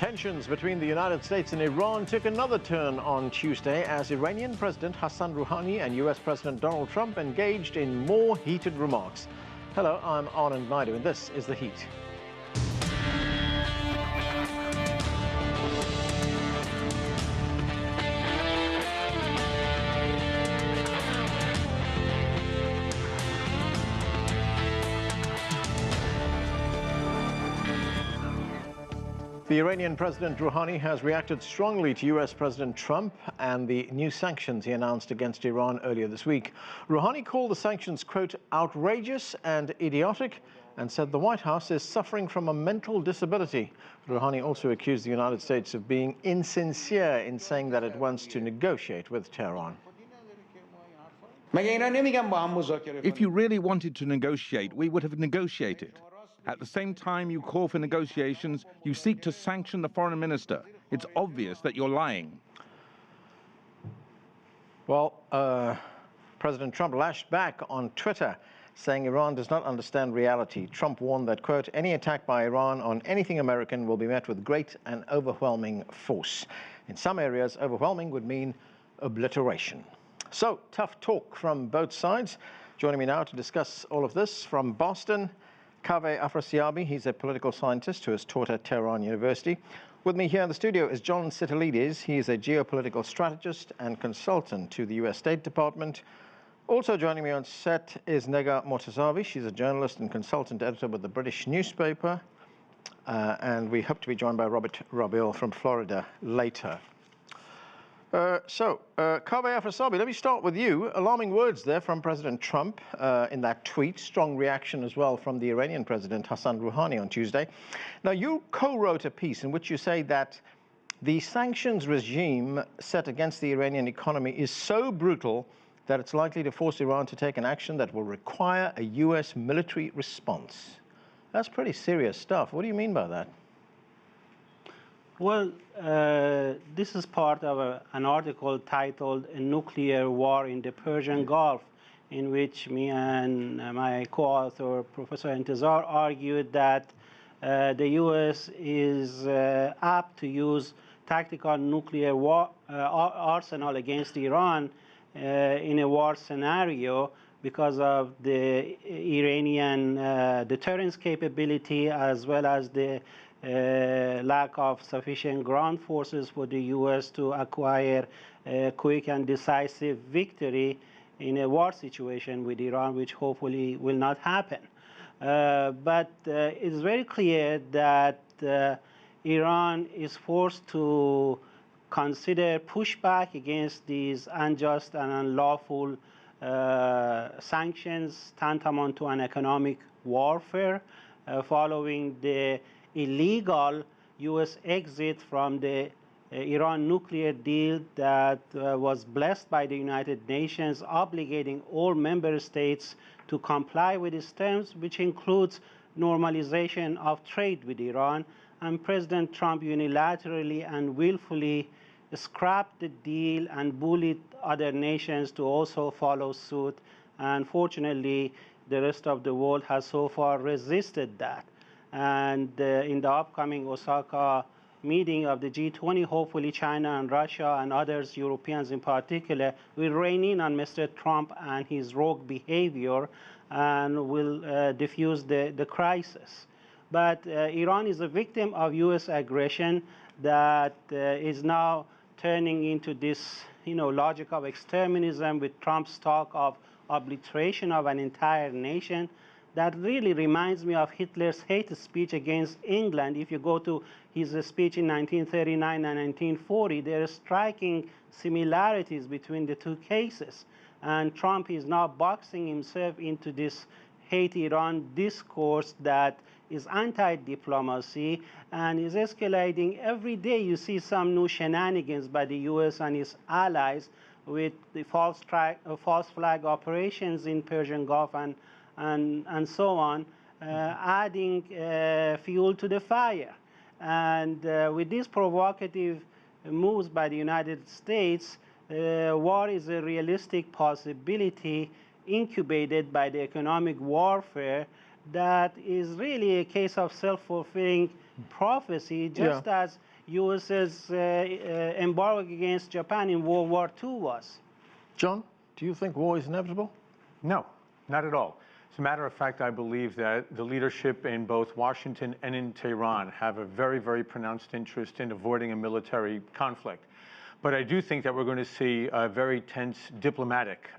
Tensions between the United States and Iran took another turn on Tuesday as Iranian President Hassan Rouhani and US President Donald Trump engaged in more heated remarks. Hello, I'm Anand Naidu, and this is The Heat. The Iranian President Rouhani has reacted strongly to US President Trump and the new sanctions he announced against Iran earlier this week. Rouhani called the sanctions, quote, outrageous and idiotic, and said the White House is suffering from a mental disability. Rouhani also accused the United States of being insincere in saying that it wants to negotiate with Tehran. If you really wanted to negotiate, we would have negotiated. At the same time you call for negotiations, you seek to sanction the foreign minister. It's obvious that you're lying. Well, President Trump lashed back on Twitter, saying Iran does not understand reality. Trump warned that, quote, any attack by Iran on anything American will be met with great and overwhelming force. In some areas, overwhelming would mean obliteration. So, tough talk from both sides. Joining me now to discuss all of this from Boston, Kaveh Afrasiabi. He's a political scientist who has taught at Tehran University. With me here in the studio is John Sitilides. He is a geopolitical strategist and consultant to the US State Department. Also joining me on set is Negar Mortazavi. She's a journalist and consultant editor with the British newspaper. And we hope to be joined by Robert Rabil from Florida later. Kaveh Afrasiabi, let me start with you. Alarming words there from President Trump in that tweet. Strong reaction as well from the Iranian President Hassan Rouhani on Tuesday. Now, you co-wrote a piece in which you say that the sanctions regime set against the Iranian economy is so brutal that it's likely to force Iran to take an action that will require a US military response. That's pretty serious stuff. What do you mean by that? Well, this is part of an article titled "A Nuclear War in the Persian Gulf," in which me and my co-author, Professor Intezar, argued that the U.S. is apt to use tactical nuclear arsenal against Iran in a war scenario because of the Iranian deterrence capability as well as the lack of sufficient ground forces for the U.S. to acquire a quick and decisive victory in a war situation with Iran, which hopefully will not happen. But it's very clear that Iran is forced to consider pushback against these unjust and unlawful sanctions tantamount to an economic warfare following the illegal U.S. exit from the Iran nuclear deal that was blessed by the United Nations, obligating all member states to comply with its terms, which includes normalization of trade with Iran. And President Trump unilaterally and willfully scrapped the deal and bullied other nations to also follow suit. And fortunately, the rest of the world has so far resisted that. And in the upcoming Osaka meeting of the G20, hopefully China and Russia and others, Europeans in particular, will rein in on Mr. Trump and his rogue behavior and will diffuse the crisis. But Iran is a victim of U.S. aggression that is now turning into this logic of exterminism with Trump's talk of obliteration of an entire nation. That really reminds me of Hitler's hate speech against England. If you go to his speech in 1939 and 1940, there are striking similarities between the two cases. And Trump is now boxing himself into this hate Iran discourse that is anti-diplomacy and is escalating. Every day you see some new shenanigans by the U.S. and its allies with the false flag operations in Persian Gulf and so on, adding fuel to the fire. And with these provocative moves by the United States, war is a realistic possibility incubated by the economic warfare that is really a case of self-fulfilling prophecy, just as U.S.'s embargo against Japan in World War II was. John, do you think war is inevitable? No, not at all. As a matter of fact, I believe that the leadership in both Washington and in Tehran have a very, very pronounced interest in avoiding a military conflict. But I do think that we're going to see very tense diplomatic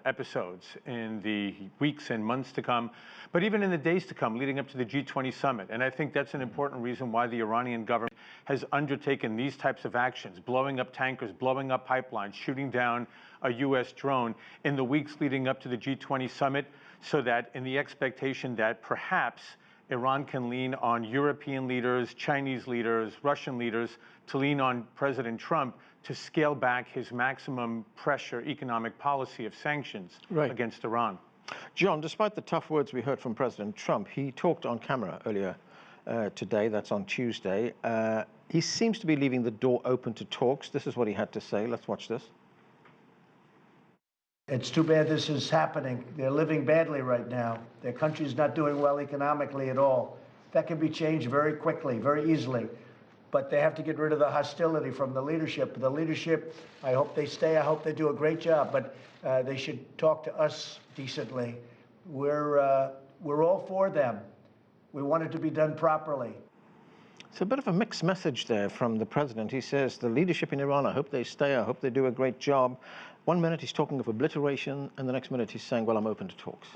episodes in the weeks and months to come, but even in the days to come leading up to the G20 summit. And I think that's an important reason why the Iranian government has undertaken these types of actions, blowing up tankers, blowing up pipelines, shooting down a U.S. drone in the weeks leading up to the G20 summit, so that in the expectation that perhaps Iran can lean on European leaders, Chinese leaders, Russian leaders to lean on President Trump to scale back his maximum pressure economic policy of sanctions against Iran. John, despite the tough words we heard from President Trump, he talked on camera earlier today, that's on Tuesday. He seems to be leaving the door open to talks. This is what he had to say. Let's watch this. It's too bad this is happening. They're living badly right now. Their country's not doing well economically at all. That can be changed very quickly, very easily. But they have to get rid of the hostility from the leadership. The leadership, I hope they stay. I hope they do a great job. But they should talk to us decently. We're all for them. We want it to be done properly. It's a bit of a mixed message there from the president. He says the leadership in Iran, I hope they stay. I hope they do a great job. One minute he's talking of obliteration, and the next minute he's saying, well, I'm open to talks.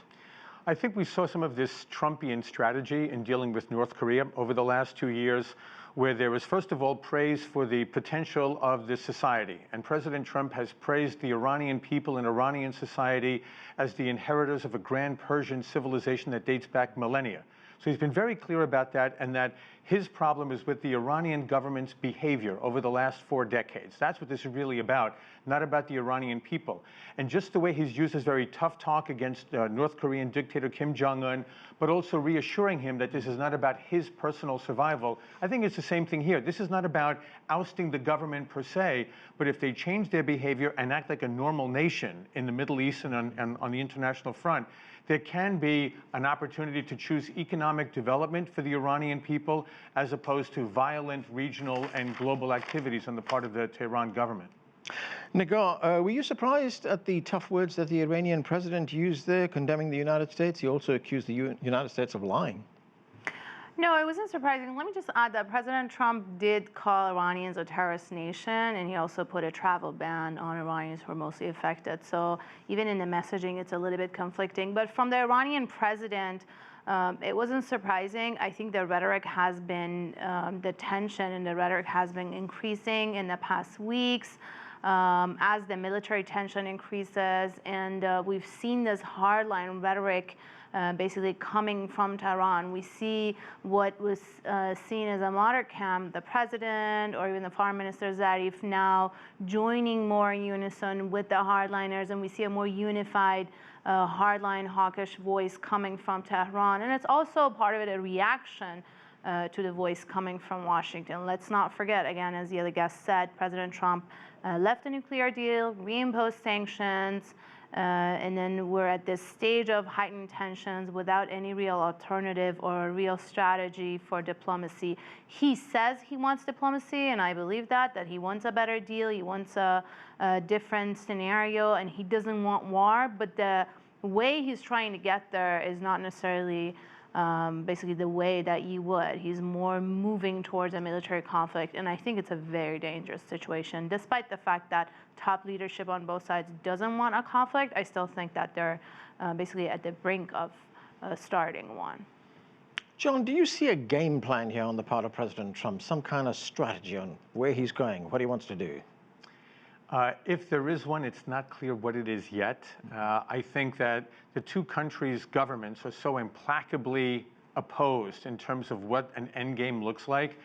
I think we saw some of this Trumpian strategy in dealing with North Korea over the last 2 years, where there was, first of all, praise for the potential of the society. And President Trump has praised the Iranian people and Iranian society as the inheritors of a grand Persian civilization that dates back millennia. So he's been very clear about that, and that his problem is with the Iranian government's behavior over the last 4 decades. That's what this is really about, not about the Iranian people. And just the way he's used his very tough talk against North Korean dictator Kim Jong-un, but also reassuring him that this is not about his personal survival. I think it's the same thing here. This is not about ousting the government per se, but if they change their behavior and act like a normal nation in the Middle East and on the international front, there can be an opportunity to choose economic development for the Iranian people as opposed to violent regional and global activities on the part of the Tehran government. Negar, were you surprised at the tough words that the Iranian president used there, condemning the United States? He also accused the United States of lying. No, it wasn't surprising. Let me just add that President Trump did call Iranians a terrorist nation, and he also put a travel ban on Iranians who are mostly affected. So even in the messaging, it's a little bit conflicting. But from the Iranian president, it wasn't surprising. I think the rhetoric has been, the tension in the rhetoric has been increasing in the past weeks as the military tension increases. And we've seen this hardline rhetoric basically coming from Tehran. We see what was seen as a moderate camp, the president or even the foreign minister Zarif now joining more in unison with the hardliners, and we see a more unified hardline hawkish voice coming from Tehran. And it's also part of it a reaction to the voice coming from Washington. Let's not forget, again, as the other guest said, President Trump left the nuclear deal, reimposed sanctions, and then we're at this stage of heightened tensions without any real alternative or a real strategy for diplomacy. He says he wants diplomacy, and I believe that he wants a better deal, he wants a different scenario, and he doesn't want war, but the way he's trying to get there is not necessarily basically the way that you would. He's more moving towards a military conflict, and I think it's a very dangerous situation. Despite the fact that top leadership on both sides doesn't want a conflict, I still think that they're basically at the brink of starting one. John, do you see a game plan here on the part of President Trump, some kind of strategy on where he's going, what he wants to do? If there is one, it's not clear what it is yet. I think that the two countries' governments are so implacably opposed in terms of what an endgame looks like.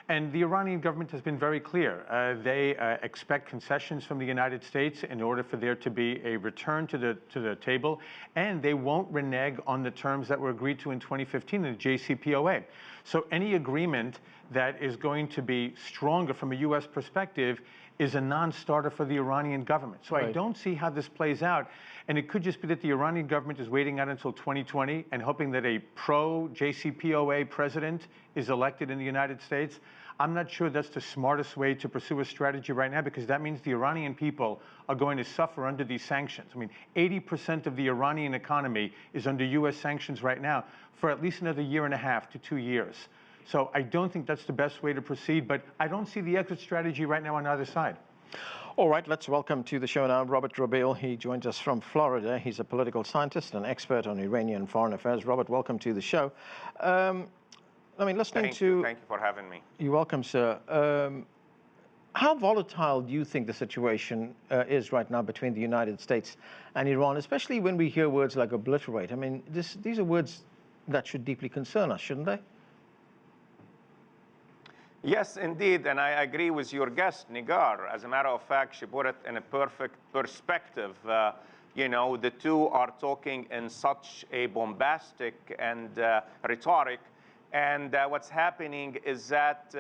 And the Iranian government has been very clear. They expect concessions from the United States in order for there to be a return to the table, and they won't renege on the terms that were agreed to in 2015 in the JCPOA. So any agreement that is going to be stronger from a U.S. perspective is a non-starter for the Iranian government. So I don't see how this plays out. And it could just be that the Iranian government is waiting out until 2020 and hoping that a pro-JCPOA president is elected in the United States. I'm not sure that's the smartest way to pursue a strategy right now, because that means the Iranian people are going to suffer under these sanctions. I mean, 80% of the Iranian economy is under US sanctions right now for at least another 1.5 to 2 years. So I don't think that's the best way to proceed, but I don't see the exit strategy right now on either side. All right, let's welcome to the show now Robert Rabil. He joins us from Florida. He's a political scientist and expert on Iranian foreign affairs. Robert, welcome to the show. I mean, listening to... Thank you for having me. You're welcome, sir. How volatile do you think the situation is right now between the United States and Iran, especially when we hear words like obliterate? I mean, these are words that should deeply concern us, shouldn't they? Yes, indeed, and I agree with your guest, Negar. As a matter of fact, she put it in a perfect perspective. You know, the two are talking in such a bombastic and rhetoric. And what's happening is that,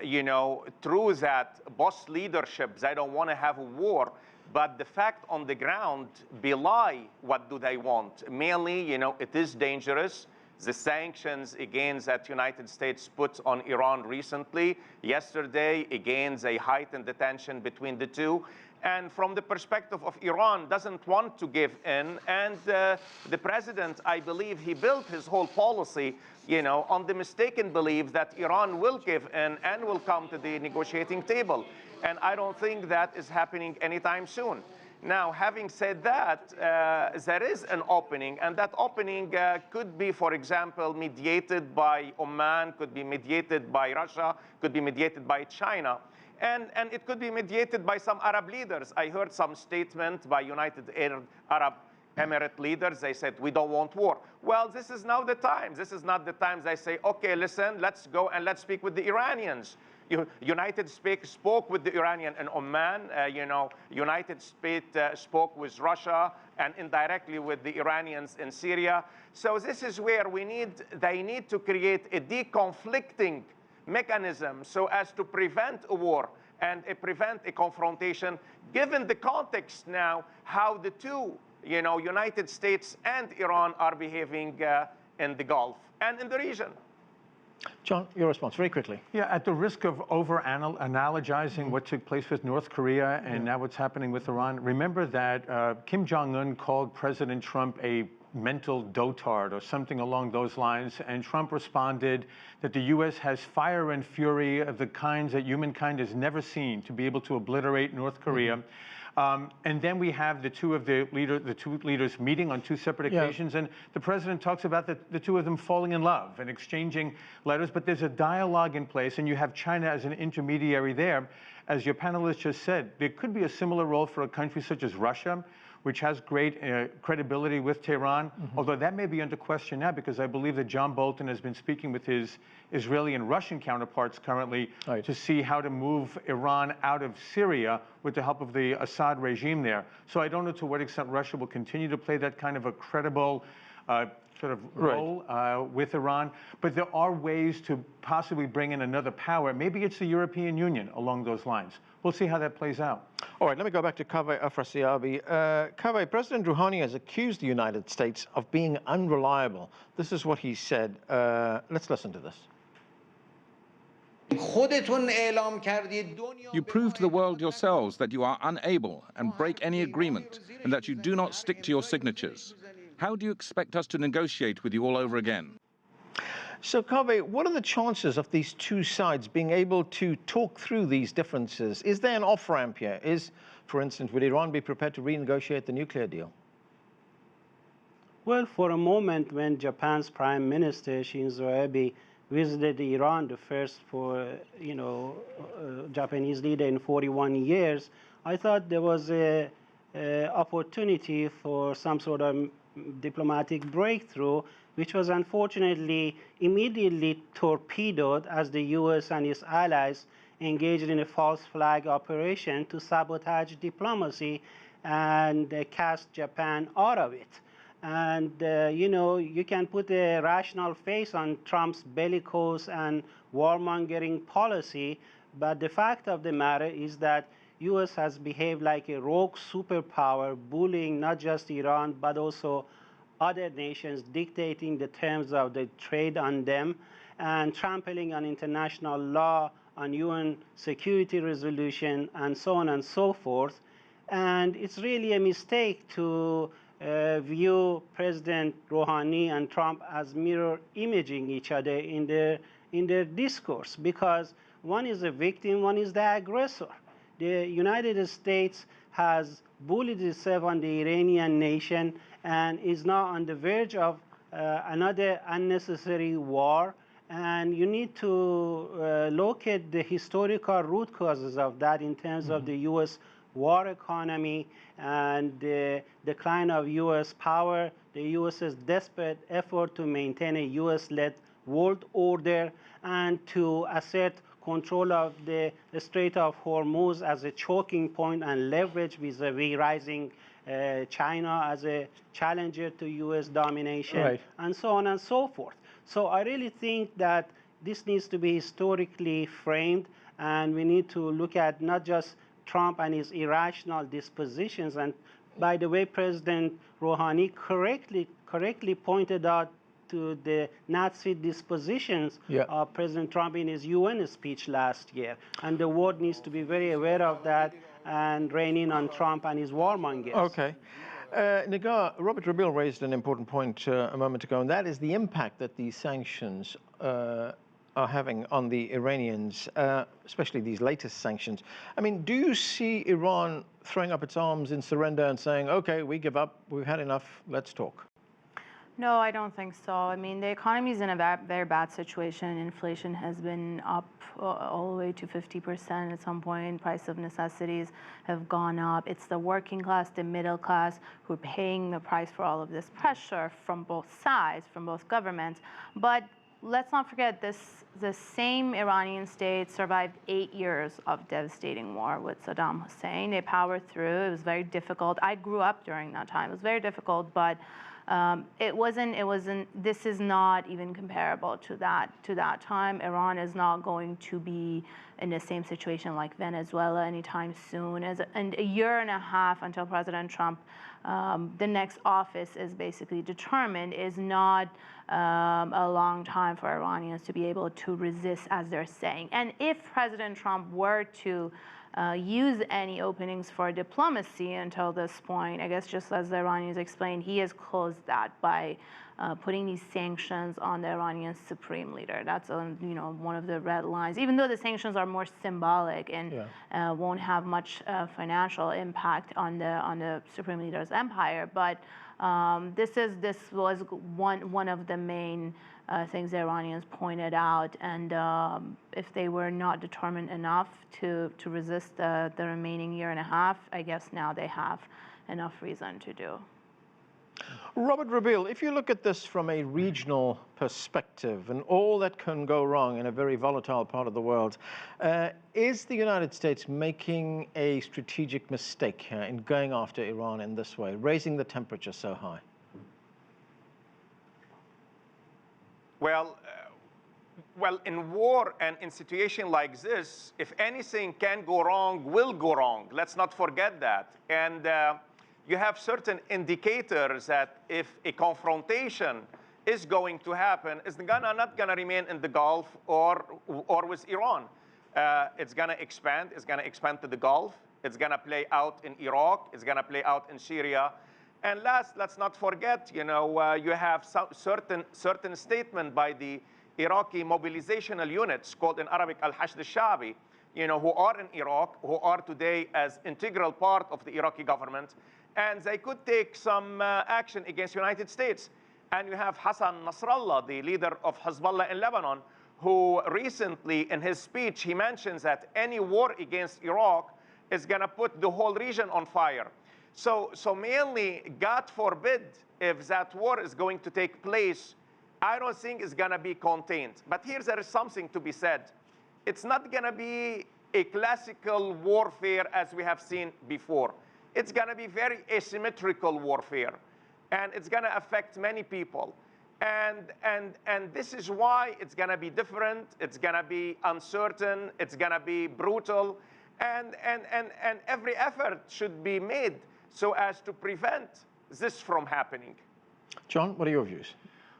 you know, through that boss leadership, they don't want to have a war. But the fact on the ground belie what do they want. Mainly, you know, it is dangerous. The sanctions, again, that United States put on Iran recently, yesterday, again, they heightened the tension between the two. And from the perspective of Iran, doesn't want to give in. And the president, I believe, he built his whole policy, you know, on the mistaken belief that Iran will give in and will come to the negotiating table. And I don't think that is happening anytime soon. Now, having said that, there is an opening, and that opening could be, for example, mediated by Oman, could be mediated by Russia, could be mediated by China. And it could be mediated by some Arab leaders. I heard some statement by United Arab Emirates leaders. They said, we don't want war. Well, this is now the time. This is not the time they say, okay, listen, let's go and let's speak with the Iranians. United States spoke with the Iranian and Oman. You know, United States spoke with Russia and indirectly with the Iranians in Syria. So this is where they need to create a deconflicting mechanism so as to prevent a war and prevent a confrontation, given the context now how the two, you know, United States and Iran are behaving in the Gulf and in the region. John, your response, very quickly. Yeah, at the risk of over-analogizing what took place with North Korea and now what's happening with Iran, remember that Kim Jong-un called President Trump a mental dotard or something along those lines, and Trump responded that the U.S. has fire and fury of the kinds that humankind has never seen to be able to obliterate North Korea. And then we have the two leaders meeting on two separate occasions, and the president talks about the two of them falling in love and exchanging letters, but there's a dialogue in place, and you have China as an intermediary there. As your panelist just said, there could be a similar role for a country such as Russia, which has great credibility with Tehran, although that may be under question now because I believe that John Bolton has been speaking with his Israeli and Russian counterparts currently to see how to move Iran out of Syria with the help of the Assad regime there. So I don't know to what extent Russia will continue to play that kind of a credible sort of role with Iran, but there are ways to possibly bring in another power. Maybe it's the European Union along those lines. We'll see how that plays out. All right, let me go back to Kaveh Afrasiabi. Kaveh, President Rouhani has accused the United States of being unreliable. This is what he said. Let's listen to this. You proved to the world yourselves that you are unable and break any agreement and that you do not stick to your signatures. How do you expect us to negotiate with you all over again? So, Kaveh, what are the chances of these two sides being able to talk through these differences? Is there an off-ramp here? For instance, would Iran be prepared to renegotiate the nuclear deal? Well, for a moment, when Japan's Prime Minister Shinzo Abe visited Iran, the first Japanese leader in 41 years, I thought there was an opportunity for some sort of diplomatic breakthrough, which was unfortunately immediately torpedoed as the U.S. and its allies engaged in a false flag operation to sabotage diplomacy and cast Japan out of it. And, you can put a rational face on Trump's bellicose and warmongering policy, But the fact of the matter is that U.S. has behaved like a rogue superpower, bullying not just Iran, but also other nations, dictating the terms of the trade on them, and trampling on international law, on UN security resolution, and so on and so forth. And it's really a mistake to view President Rouhani and Trump as mirror imaging each other in their discourse, because one is a victim, one is the aggressor. The United States has bullied itself on the Iranian nation and is now on the verge of another unnecessary war. And you need to locate the historical root causes of that in terms of the U.S. war economy and the decline of U.S. power, the U.S.'s desperate effort to maintain a U.S.-led world order and to assert control of the Strait of Hormuz as a choking point and leverage vis-a-vis rising China as a challenger to U.S. domination, and so on and so forth. So I really think that this needs to be historically framed, and we need to look at not just Trump and his irrational dispositions. And by the way, President Rouhani correctly pointed out to the Nazi dispositions of President Trump in his UN speech last year. And the world needs to be very aware of that and rein in on Trump and his warmongers. Okay. Negar, Robert Rabil raised an important point a moment ago, and that is the impact that these sanctions are having on the Iranians, especially these latest sanctions. I mean, do you see Iran throwing up its arms in surrender and saying, okay, we give up, we've had enough, let's talk? No, I don't think so. I mean, the economy is in a very bad situation. Inflation has been up all the way to 50% at some point. Price of necessities have gone up. It's the working class, the middle class, who are paying the price for all of this pressure from both sides, from both governments. But let's not forget the same Iranian state survived 8 years of devastating war with Saddam Hussein. They powered through. It was very difficult. I grew up during that time. It was very difficult, but this is not even comparable to that time. Iran is not going to be in the same situation like Venezuela anytime soon. And a year and a half until President Trump, the next office is basically determined, is not a long time for Iranians to be able to resist, as they're saying. And if President Trump were to use any openings for diplomacy until this point, I guess just as the Iranians explained, he has closed that by putting these sanctions on the Iranian supreme leader. That's one of the red lines. Even though the sanctions are more symbolic and won't have much financial impact on the supreme leader's empire, but this was one of the main things the Iranians pointed out, and if they were not determined enough to resist the remaining year and a half, I guess now they have enough reason to do. Robert Rabil, if you look at this from a regional perspective and all that can go wrong in a very volatile part of the world, is the United States making a strategic mistake in going after Iran in this way, raising the temperature so high? Well, in war and in situation like this, if anything can go wrong, will go wrong. Let's not forget that. And you have certain indicators that if a confrontation is going to happen, it's not gonna remain in the Gulf or with Iran. It's gonna expand. It's gonna expand to the Gulf. It's gonna play out in Iraq. It's gonna play out in Syria. And last, let's not forget, you have certain statement by the Iraqi mobilizational units called in Arabic al-Hashd al-Shabi, who are in Iraq, who are today as integral part of the Iraqi government, and they could take some action against the United States. And you have Hassan Nasrallah, the leader of Hezbollah in Lebanon, who recently in his speech, he mentions that any war against Iraq is gonna put the whole region on fire. So mainly, God forbid, if that war is going to take place, I don't think it's gonna be contained. But here there is something to be said. It's not gonna be a classical warfare as we have seen before. It's gonna be very asymmetrical warfare, and it's gonna affect many people. And this is why it's going to be different, it's going to be uncertain, it's going to be brutal, and every effort should be made so as to prevent this from happening. John, what are your views?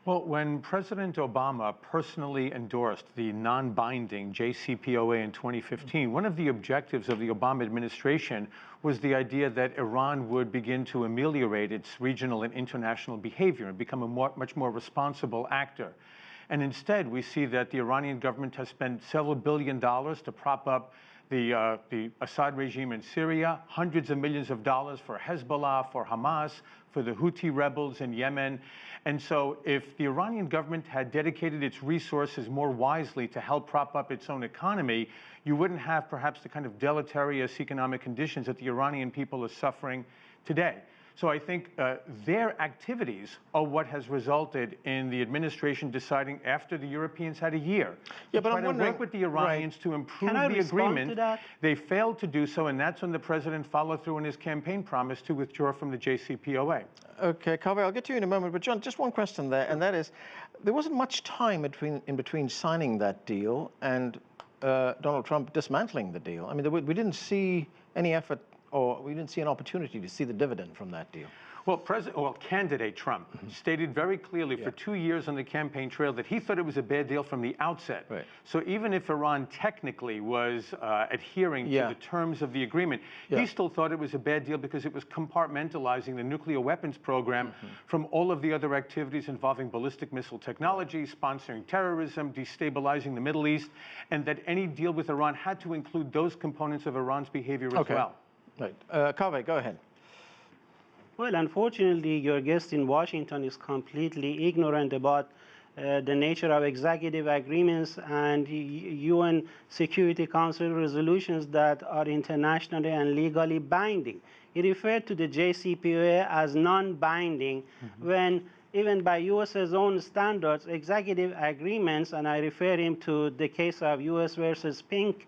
Well, when President Obama personally endorsed the non-binding JCPOA in 2015, one of the objectives of the Obama administration was the idea that Iran would begin to ameliorate its regional and international behavior and become a much more responsible actor. And instead, we see that the Iranian government has spent several $billions to prop up the Assad regime in Syria, hundreds of millions of dollars for Hezbollah, for Hamas, for the Houthi rebels in Yemen. And so if the Iranian government had dedicated its resources more wisely to help prop up its own economy, you wouldn't have perhaps the kind of deleterious economic conditions that the Iranian people are suffering today. So I think their activities are what has resulted in the administration deciding after the Europeans had a year to try to work with the Iranians to improve the agreement. They failed to do so, and that's when the president followed through on his campaign promise to withdraw from the JCPOA. Okay, Kaveh, I'll get to you in a moment, but John, just one question there, and that is, there wasn't much time in between signing that deal and Donald Trump dismantling the deal. I mean, we didn't see any effort, or we didn't see an opportunity to see the dividend from that deal. Well, candidate Trump stated very clearly for 2 years on the campaign trail that he thought it was a bad deal from the outset. Right. So even if Iran technically was adhering to the terms of the agreement, he still thought it was a bad deal because it was compartmentalizing the nuclear weapons program from all of the other activities involving ballistic missile technology, sponsoring terrorism, destabilizing the Middle East, and that any deal with Iran had to include those components of Iran's behavior as well. Right. Kaveh, go ahead. Well, unfortunately, your guest in Washington is completely ignorant about the nature of executive agreements and UN Security Council resolutions that are internationally and legally binding. He referred to the JCPOA as non-binding when even by US's own standards, executive agreements, and I refer him to the case of US versus Pink,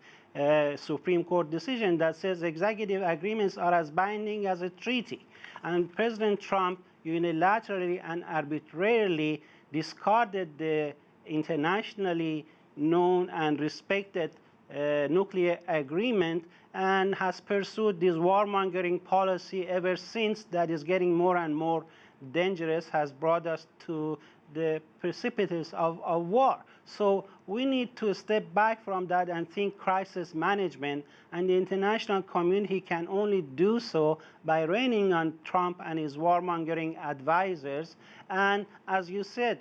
Supreme Court decision that says executive agreements are as binding as a treaty. And President Trump unilaterally and arbitrarily discarded the internationally known and respected nuclear agreement and has pursued this warmongering policy ever since that is getting more and more dangerous, has brought us to the precipice of war. So we need to step back from that and think crisis management, and the international community can only do so by reining on Trump and his warmongering advisors, and as you said,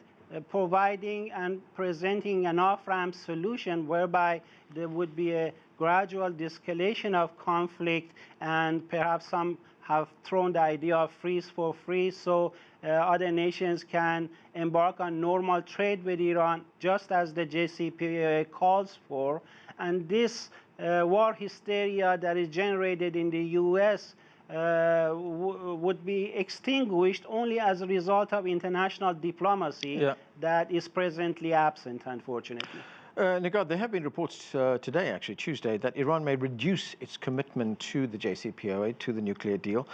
providing and presenting an off-ramp solution whereby there would be a gradual de-escalation of conflict, and perhaps some have thrown the idea of freeze for free, so other nations can embark on normal trade with Iran, just as the JCPOA calls for. And this war hysteria that is generated in the US would be extinguished only as a result of international diplomacy that is presently absent, unfortunately. Negar, there have been reports today, actually Tuesday, that Iran may reduce its commitment to the JCPOA, to the nuclear deal.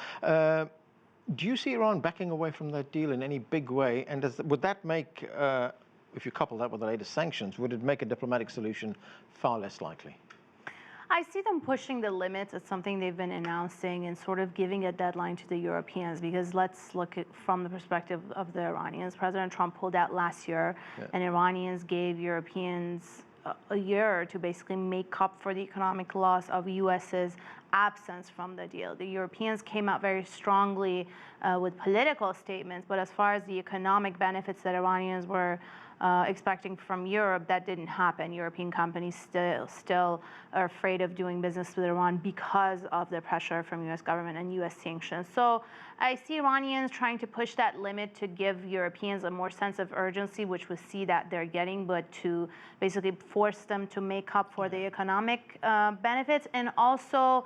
Do you see Iran backing away from that deal in any big way? And would that make, if you couple that with the latest sanctions, would it make a diplomatic solution far less likely? I see them pushing the limits. It's something they've been announcing and sort of giving a deadline to the Europeans, because let's look at from the perspective of the Iranians. President Trump pulled out last year, and Iranians gave Europeans a year to basically make up for the economic loss of US's absence from the deal. The Europeans came out very strongly with political statements, but as far as the economic benefits that Iranians were expecting from Europe, that didn't happen. European companies still are afraid of doing business with Iran because of the pressure from US government and US sanctions. So I see Iranians trying to push that limit to give Europeans a more sense of urgency, which we see that they're getting, but to basically force them to make up for the economic benefits. And also,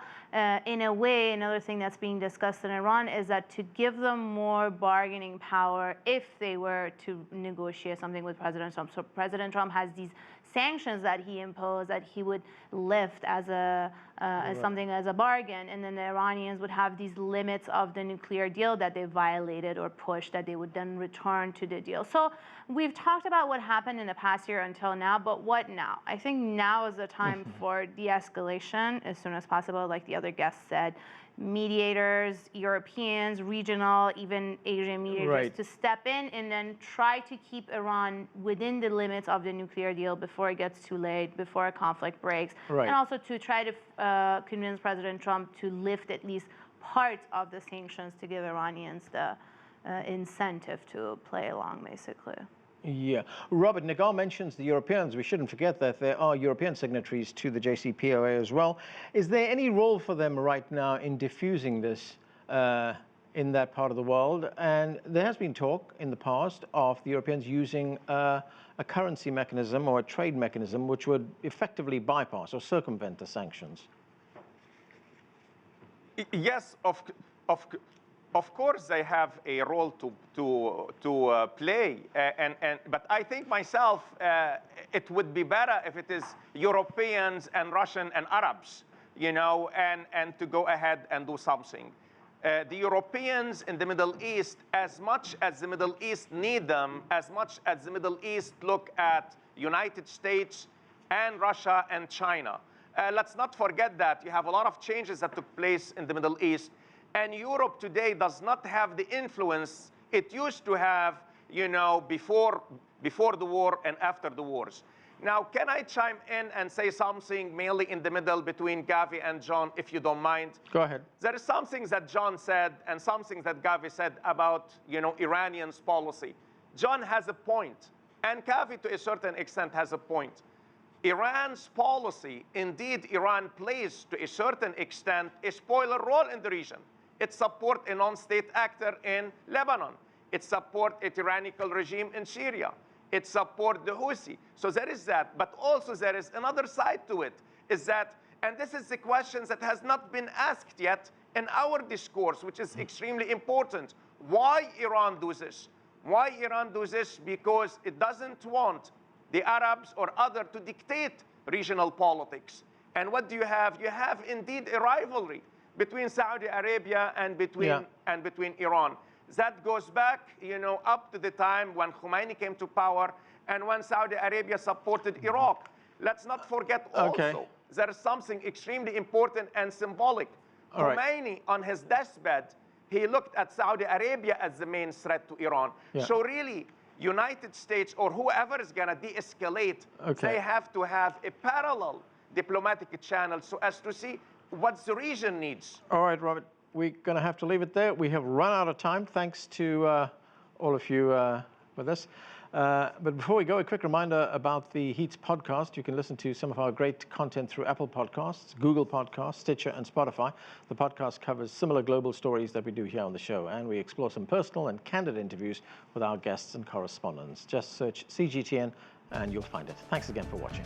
in a way, another thing that's being discussed in Iran is that to give them more bargaining power if they were to negotiate something with President Trump. So President Trump has these sanctions that he imposed that he would lift as something as a bargain, and then the Iranians would have these limits of the nuclear deal that they violated or pushed that they would then return to the deal. So we've talked about what happened in the past year until now, but what now? I think now is the time for de-escalation as soon as possible, like the other guest said. Mediators, Europeans, regional, even Asian mediators to step in and then try to keep Iran within the limits of the nuclear deal before it gets too late, before a conflict breaks, and also to try to convince President Trump to lift at least parts of the sanctions to give Iranians the incentive to play along, basically. Yeah. Robert, Negar mentions the Europeans. We shouldn't forget that there are European signatories to the JCPOA as well. Is there any role for them right now in diffusing this in that part of the world? And there has been talk in the past of the Europeans using a currency mechanism or a trade mechanism which would effectively bypass or circumvent the sanctions. Yes, of course, they have a role to play, but I think myself it would be better if it is Europeans and Russian and Arabs, you know, and to go ahead and do something. The Europeans in the Middle East, as much as the Middle East need them, as much as the Middle East look at United States and Russia and China. Let's not forget that you have a lot of changes that took place in the Middle East. And Europe today does not have the influence it used to have, you know, before the war and after the wars. Now, can I chime in and say something mainly in the middle between Kaveh and John, if you don't mind? Go ahead. There is some things that John said and some things that Kaveh said about, you know, Iranians' policy. John has a point, and Kaveh to a certain extent has a point. Iran's policy, indeed, Iran plays to a certain extent a spoiler role in the region. It supports a non-state actor in Lebanon. It supports a tyrannical regime in Syria. It supports the Houthi. So there is that. But also there is another side to it, is that, and this is the question that has not been asked yet in our discourse, which is extremely important. Why Iran do this? Why Iran do this? Because it doesn't want the Arabs or other to dictate regional politics. And what do you have? You have indeed a rivalry between Saudi Arabia and between Iran. That goes back, you know, up to the time when Khomeini came to power and when Saudi Arabia supported Iraq. Let's not forget also, there is something extremely important and symbolic. Khomeini, on his deathbed, he looked at Saudi Arabia as the main threat to Iran. So really, United States or whoever is going to de-escalate, they have to have a parallel diplomatic channel so as to see what the region needs. All right, Robert, we're going to have to leave it there. We have run out of time. Thanks to all of you with us. But before we go, a quick reminder about the Heats podcast. You can listen to some of our great content through Apple Podcasts, Google Podcasts, Stitcher, and Spotify. The podcast covers similar global stories that we do here on the show, and we explore some personal and candid interviews with our guests and correspondents. Just search CGTN and you'll find it. Thanks again for watching.